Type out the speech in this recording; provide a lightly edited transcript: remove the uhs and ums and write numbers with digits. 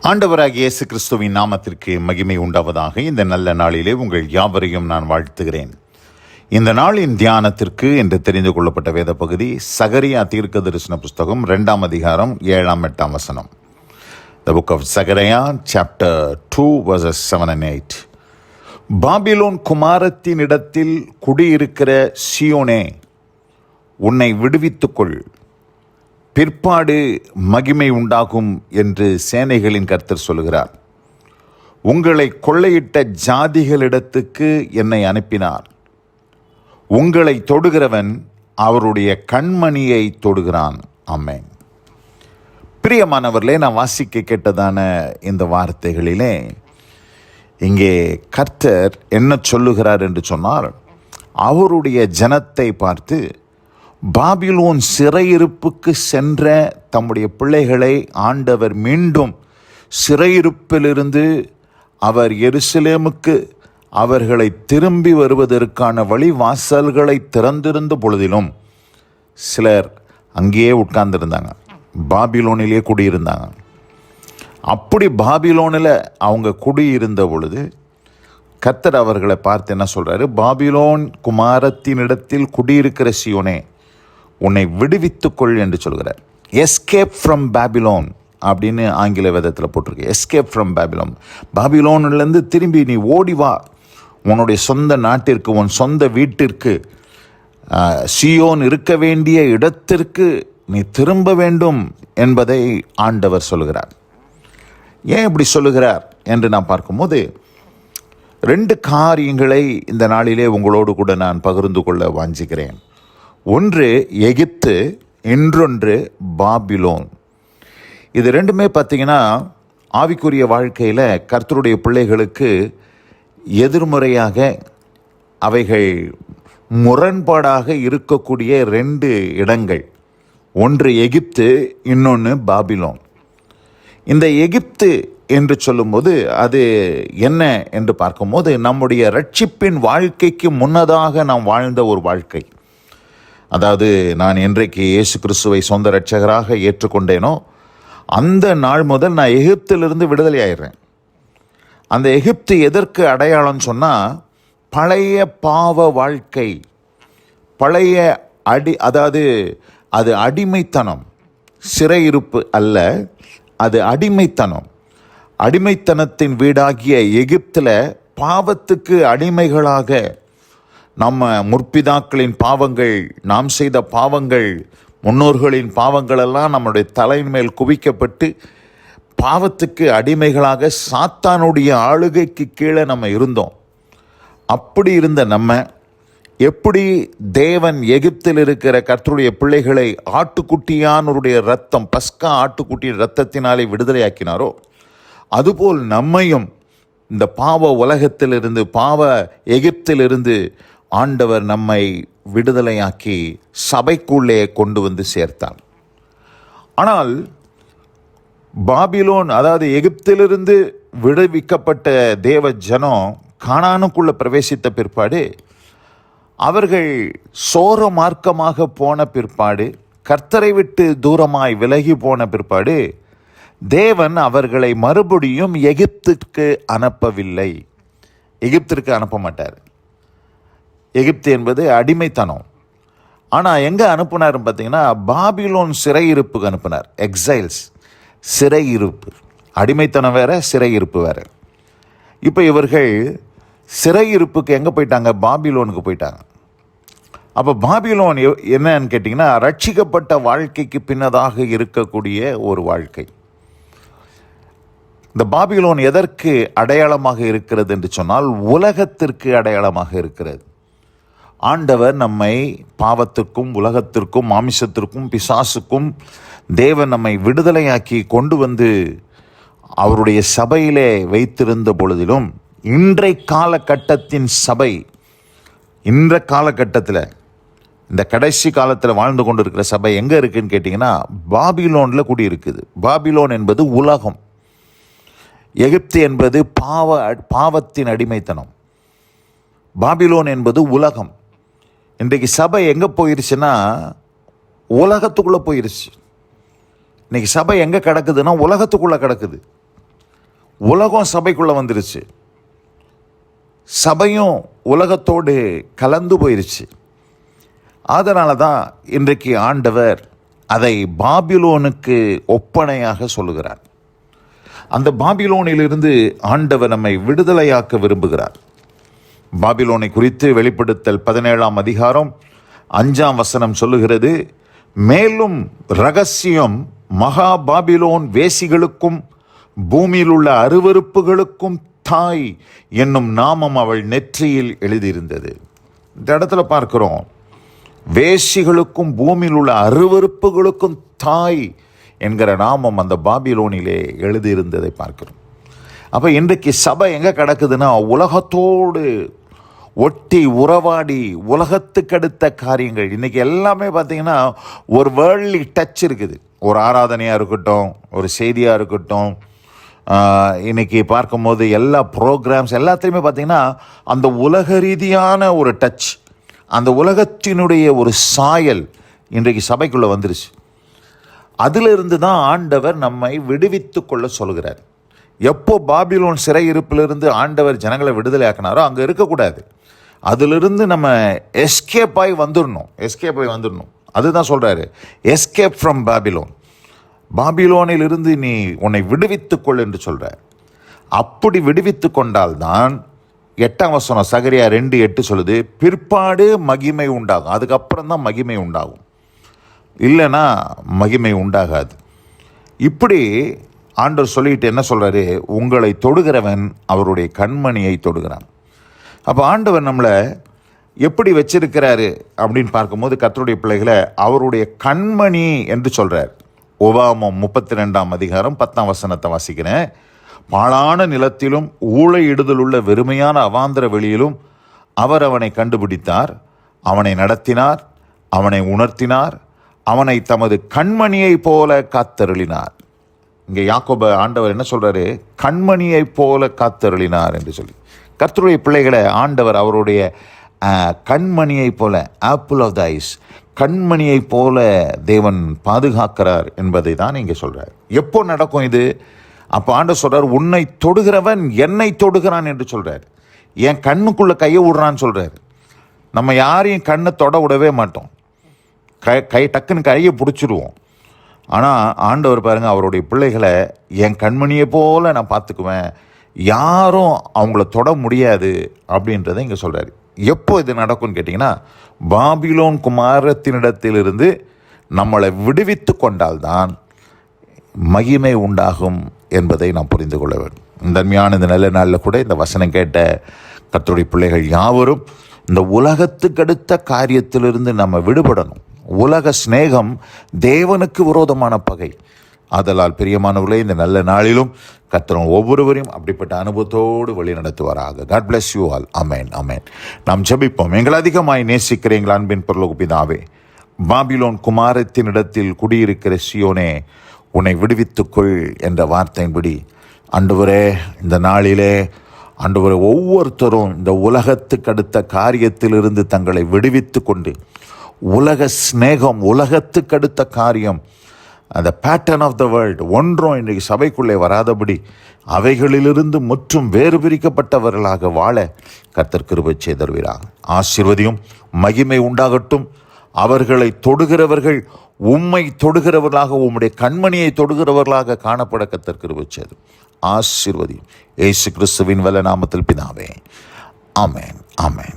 ஆண்டவராகிய இயேசு கிறிஸ்துவின் நாமத்திற்கு மகிமை உண்டாவதாக. இந்த நல்ல நாளிலே உங்கள் யாவரையும் நான் வாழ்த்துகிறேன். இந்த நாளின் தியானத்திற்கு என்று தெரிந்து கொள்ளப்பட்ட வேத பகுதி சகரியா தீர்க்க தரிசன புஸ்தகம் 2ஆம் அதிகாரம் 7ஆம் 8ஆம் வசனம். The book of Zechariah chapter 2 verses 7 and 8. Babylon குமாரத்தின் இடத்தில் குடியிருக்கிற சீயோனே, உன்னை விடுவித்துக்கொள், பிற்பாடு மகிமை உண்டாகும் என்று சேனைகளின் கர்த்தர் சொல்கிறார். உங்களை கொள்ளையிட்ட ஜாதிகளிடத்துக்கு என்னை அனுப்பினார். உங்களை தொடுகிறவன் அவருடைய கண்மணியை தொடுகிறான். ஆமென். பிரியமானவர்களே, நான் வாசிக்க கேட்டதான இந்த வார்த்தைகளிலே இங்கே கர்த்தர் என்ன சொல்லுகிறார் என்று சொன்னால், அவருடைய ஜனத்தை பார்த்து பாபிலோன் சிறையிருப்புக்கு சென்ற தம்முடைய பிள்ளைகளை ஆண்டவர் மீண்டும் சிறையிருப்பிலிருந்து அவர் எருசலேமுக்கு அவர்களை திரும்பி வருவதற்கான வழிவாசல்களை திறந்திருந்த பொழுதிலும் சிலர் அங்கேயே உட்கார்ந்துருந்தாங்க, பாபிலோனிலே குடியிருந்தாங்க. அப்படி பாபிலோனில் அவங்க குடியிருந்த பொழுது கர்த்தர் அவர்களை பார்த்து என்ன சொல்கிறாரு? பாபிலோன் குமாரத்தினிடத்தில் குடியிருக்கிற சீயோனே, உன்னை விடுவித்துக்கொள் என்று சொல்கிறார். எஸ்கேப் ஃப்ரம் பாபிலோன் அப்படின்னு ஆங்கில வேதத்தில் போட்டிருக்கு. எஸ்கேப் ஃப்ரம் பாபிலோன், பாபிலோன்லேருந்து திரும்பி நீ ஓடி வா, உன்னுடைய சொந்த நாட்டிற்கு, உன் சொந்த வீட்டிற்கு, சீயோன் இருக்க வேண்டிய இடத்திற்கு நீ திரும்ப வேண்டும் என்பதை ஆண்டவர் சொல்கிறார். ஏன் இப்படி சொல்லுகிறார் என்று நான் பார்க்கும்போது 2 காரியங்களை இந்த நாளிலே உங்களோடு கூட நான் பகிர்ந்து கொள்ள வாஞ்சிக்கிறேன். ஒன்று எகிப்து, இன்னொன்று பாபிலோன். இது ரெண்டுமே பார்த்திங்கன்னா ஆவிக்குரிய வாழ்க்கையில் கர்த்தருடைய பிள்ளைகளுக்கு எதிர்மறையாக, அவைகள் முரண்பாடாக இருக்கக்கூடிய 2 இடங்கள். ஒன்று எகிப்து, இன்னொன்று பாபிலோன். இந்த எகிப்து என்று சொல்லும்போது அது என்ன என்று பார்க்கும்போது, நம்முடைய ரட்சிப்பின் வாழ்க்கைக்கு முன்னதாக நாம் வாழ்ந்த ஒரு வாழ்க்கை. அதாவது, நான் என்றைக்கு இயேசு கிறிஸ்துவை சொந்த இரட்சகராக ஏற்றுக்கொண்டேனோ அந்த நாள் முதல் நான் எகிப்திலிருந்து விடுதலை ஆயிடுறேன். அந்த எகிப்து எதற்கு அடையாளம் சொன்னால், பழைய பாவ வாழ்க்கை, பழைய அதாவது அது அடிமைத்தனம், சிறையிருப்பு அல்ல, அது அடிமைத்தனம். அடிமைத்தனத்தின் வீடாகிய எகிப்தில் பாவத்துக்கு அடிமைகளாக நம்ம முற்பிதாக்களின் பாவங்கள், நாம் செய்த பாவங்கள், முன்னோர்களின் பாவங்களெல்லாம் நம்முடைய தலையின் மேல் குவிக்கப்பட்டு பாவத்துக்கு அடிமைகளாக சாத்தானுடைய ஆளுகைக்கு கீழே நம்ம இருந்தோம். அப்படி இருந்த நம்ம எப்படி தேவன் எகிப்தில் இருக்கிற கர்த்தருடைய பிள்ளைகளை ஆட்டுக்குட்டியானுடைய ரத்தம், பஸ்கா ஆட்டுக்குட்டியின் ரத்தத்தினாலே விடுதலையாக்கினாரோ, அதுபோல் நம்மையும் இந்த பாவ உலகத்திலிருந்து, பாவ எகிப்திலிருந்து ஆண்டவர் நம்மை விடுதலையாக்கி சபைக்குள்ளே கொண்டு வந்து சேர்த்தார். ஆனால் பாபிலோன், அதாவது எகிப்திலிருந்து விடுவிக்கப்பட்ட தேவ ஜனம் கானானுக்குள்ளே பிரவேசித்த பிற்பாடு, அவர்கள் சோர மார்க்கமாக போன பிற்பாடு, கர்த்தரை விட்டு தூரமாய் விலகி போன பிற்பாடு, தேவன் அவர்களை மறுபடியும் எகிப்துக்கு அனுப்பவில்லை. எகிப்திற்கு அனுப்ப மாட்டார். எகிப்து என்பது அடிமைத்தனம். ஆனால் எங்கே அனுப்புனார் பார்த்தீங்கன்னா, பாபிலோன் சிறையிருப்புக்கு அனுப்புனார். எக்ஸைல்ஸ், சிறையிருப்பு. அடிமைத்தனம் வேற, சிறையிருப்பு வேற. இப்போ இவர்கள் சிறையிருப்புக்கு எங்கே போயிட்டாங்க? பாபிலோனுக்கு போயிட்டாங்க. அப்போ பாபிலோன் என்னன்னு கேட்டிங்கன்னா, ரட்சிக்கப்பட்ட வாழ்க்கைக்கு பின்னதாக இருக்கக்கூடிய ஒரு வாழ்க்கை. இந்த பாபிலோன் எதற்கு அடையாளமாக இருக்கிறது என்று சொன்னால், உலகத்திற்கு அடையாளமாக இருக்கிறது. ஆண்டவர் நம்மை பாவத்திற்கும், உலகத்திற்கும், மாமிசத்திற்கும், பிசாசுக்கும் தேவன் நம்மை விடுதலையாக்கி கொண்டு வந்து அவருடைய சபையிலே வைத்திருந்த பொழுதிலும், இன்றைய காலகட்டத்தின் சபை, இந்த காலகட்டத்தில், இந்த கடைசி காலத்தில் வாழ்ந்து கொண்டு இருக்கிற சபை எங்கே இருக்குதுன்னு கேட்டிங்கன்னா, பாபிலோனில் குடியிருக்குது. பாபிலோன் என்பது உலகம். எகிப்து என்பது பாவத்தின் அடிமைத்தனம். பாபிலோன் என்பது உலகம். இன்றைக்கு சபை எங்கே போயிருச்சுன்னா, உலகத்துக்குள்ளே போயிருச்சு. இன்றைக்கி சபை எங்கே கிடக்குதுன்னா, உலகத்துக்குள்ளே கிடக்குது. உலகம் சபைக்குள்ளே வந்துருச்சு, சபையும் உலகத்தோடு கலந்து போயிருச்சு. அதனால தான் இன்றைக்கு ஆண்டவர் அதை பாபிலோனுக்கு ஒப்பனையாக சொல்லுகிறார். அந்த பாபிலோனிலிருந்து ஆண்டவர் நம்மை விடுதலையாக்க விரும்புகிறார். பாபிலோனை குறித்து வெளிப்படுத்தல் 17ஆம் அதிகாரம் 5ஆம் வசனம் சொல்லுகிறது, மேலும் ரகசியம் மகா பாபிலோன் வேசிகளுக்கும் பூமியில் உள்ள அருவருப்புகளுக்கும் தாய் என்னும் நாமம் அவள் நெற்றியில் எழுதியிருந்தது. இந்த இடத்துல பார்க்கிறோம், வேசிகளுக்கும் பூமியில் உள்ள அருவருப்புகளுக்கும் தாய் என்கிற நாமம் அந்த பாபிலோனிலே எழுதியிருந்ததை பார்க்கிறோம். அப்போ இன்றைக்கு சபை எங்கே கிடக்குதுன்னா, உலகத்தோடு ஒட்டி உறவாடி உலகத்துக்கு அடுத்த காரியங்கள். இன்றைக்கி எல்லாமே பார்த்திங்கன்னா ஒரு வேர்ல்ட்லி டச் இருக்குது. ஒரு ஆராதனையாக இருக்கட்டும், ஒரு செய்தியாக இருக்கட்டும், இன்றைக்கி பார்க்கும்போது எல்லா ப்ரோக்ராம்ஸ் எல்லாத்துலேயுமே பார்த்திங்கன்னா அந்த உலக ரீதியான ஒரு டச், அந்த உலகத்தினுடைய ஒரு சாயல் இன்றைக்கு சபைக்குள்ளே வந்துருச்சு. அதிலிருந்து தான் ஆண்டவர் நம்மை விடுவித்து கொள்ள சொல்கிறார். எப்போ பாபிலோன் சிறையிருப்பிலிருந்து ஆண்டவர் ஜனங்களை விடுதலை ஆக்கினாரோ அங்கே இருக்கக்கூடாது, அதிலிருந்து நம்ம எஸ்கேப் ஆகி வந்துடணும். அதுதான் சொல்கிறாரு, எஸ்கேப் ஃப்ரம் பாபிலோன். பாபிலோனிலிருந்து நீ உன்னை விடுவித்துக்கொள் என்று சொல்கிறார். அப்படி விடுவித்து கொண்டால்தான் 8ஆம் வசனம் சகரியா 2:8 சொல்லுது, பிற்பாடு மகிமை உண்டாகும். அதுக்கப்புறம் தான் மகிமை உண்டாகும், இல்லைன்னா மகிமை உண்டாகாது. இப்படி ஆண்டவர் சொல்லிட்டு என்ன சொல்கிறாரு, உங்களை தொடுகிறவன் அவருடைய கண்மணியை தொடுகிறான். அப்போ ஆண்டவர் நம்மளை எப்படி வச்சிருக்கிறாரு அப்படின்னு பார்க்கும்போது, கர்த்தருடைய பிள்ளைகளை அவருடைய கண்மணி என்று சொல்கிறார். உபாகமம் 32ஆம் அதிகாரம் 10ஆம் வசனத்தை வாசிக்கிறேன். பாழான நிலத்திலும் ஊழையிடுதலுள்ள வெறுமையான அவாந்தர வெளியிலும் அவர் அவனை கண்டுபிடித்தார், அவனை நடத்தினார், அவனை உணர்த்தினார், அவனை தமது கண்மணியை போல காத்தருளினார். இங்கே யாக்கோப ஆண்டவர் என்ன சொல்கிறாரு, கண்மணியை போல காத்தருளினார் என்று சொல்லி. கர்த்தருடைய பிள்ளைகளை ஆண்டவர் அவருடைய கண்மணியை போல, ஆப்பிள் ஆஃப் த ஐஸ், கண்மணியை போல தேவன் பாதுகாக்கிறார் என்பதை தான் இங்கே சொல்கிறார். எப்போ நடக்கும் இது? அப்போ ஆண்டவர் சொல்கிறார், உன்னை தொடுகிறவன் என்னை தொடுகிறான் என்று சொல்கிறார். என் கண்ணுக்குள்ளே கையை விடுறான்னு சொல்கிறார். நம்ம யாரையும் கண்ணை தொட விடவே மாட்டோம், கை டக்குன்னு கையை பிடிச்சிடுவோம். ஆனால் ஆண்டவர் பாருங்கள், அவருடைய பிள்ளைகளை என் கண்மணியை போல் நான் பார்த்துக்குவேன், யாரும் அவங்கள தொட முடியாது அப்படின்றத இங்கே சொல்கிறார். எப்போ இது நடக்கும்னு கேட்டிங்கன்னா, பாபிலோன் குமாரத்தினிடத்திலிருந்து நம்மளை விடுவித்து கொண்டால்தான் மகிமை உண்டாகும் என்பதை நாம் புரிந்து கொள்ள வேண்டும். இந்த அருமையான இந்த நல்ல நாளில் கூட இந்த வசனம் கேட்ட கர்த்தருடைய பிள்ளைகள் யாவரும் இந்த உலகத்துக்கு அடுத்த காரியத்திலிருந்து நம்ம விடுபடணும். உலக சிநேகம் தேவனுக்கு விரோதமான பகை. ஆதலால் பிரியமானவர்களே, இந்த நல்ல நாளிலும் கர்த்தர் ஒவ்வொருவரையும் அப்படிப்பட்ட அனுபவத்தோடு வழி நடத்துவாராக. God bless you all. Amen, amen. நாம் ஜெபிப்போம். எங்கள் அதிகமாய் நேசிக்கிற எங்கள் அன்பின் பரலோக பிதாவே, பாபிலோன் குமாரத்தினிடத்தில் குடியிருக்கிற சியோனே, உன்னை விடுவித்துக்கொள் என்ற வார்த்தையின்படி ஆண்டவரே, இந்த நாளிலே ஆண்டவரே, ஒவ்வொருத்தரும் இந்த உலகத்துக்கு அடுத்த காரியத்திலிருந்து தங்களை விடுவித்து கொண்டு, உலக சிநேகம், உலகத்துக்கு அடுத்த காரியம், அந்த பேட்டர்ன் ஆஃப் த வேர்ல்டு ஒன்றும் இன்றைக்கு சபைக்குள்ளே வராதபடி அவைகளிலிருந்து முற்றும் வேறு பிரிக்கப்பட்டவர்களாக வாழ கர்த்தர் கிருபை செய்தருவீராக. ஆசீர்வதியும், மகிமை உண்டாகட்டும். அவர்களை தொடுகிறவர்கள் உம்மை தொடுகிறவர்களாக, உம்முடைய கண்மணியை தொடுகிறவர்களாக காணப்பட கர்த்தர் கிருபை செய்து ஆசீர்வதியும். இயேசு கிறிஸ்துவின் வல்ல நாமத்தில் பிதாவே, ஆமென், ஆமென்.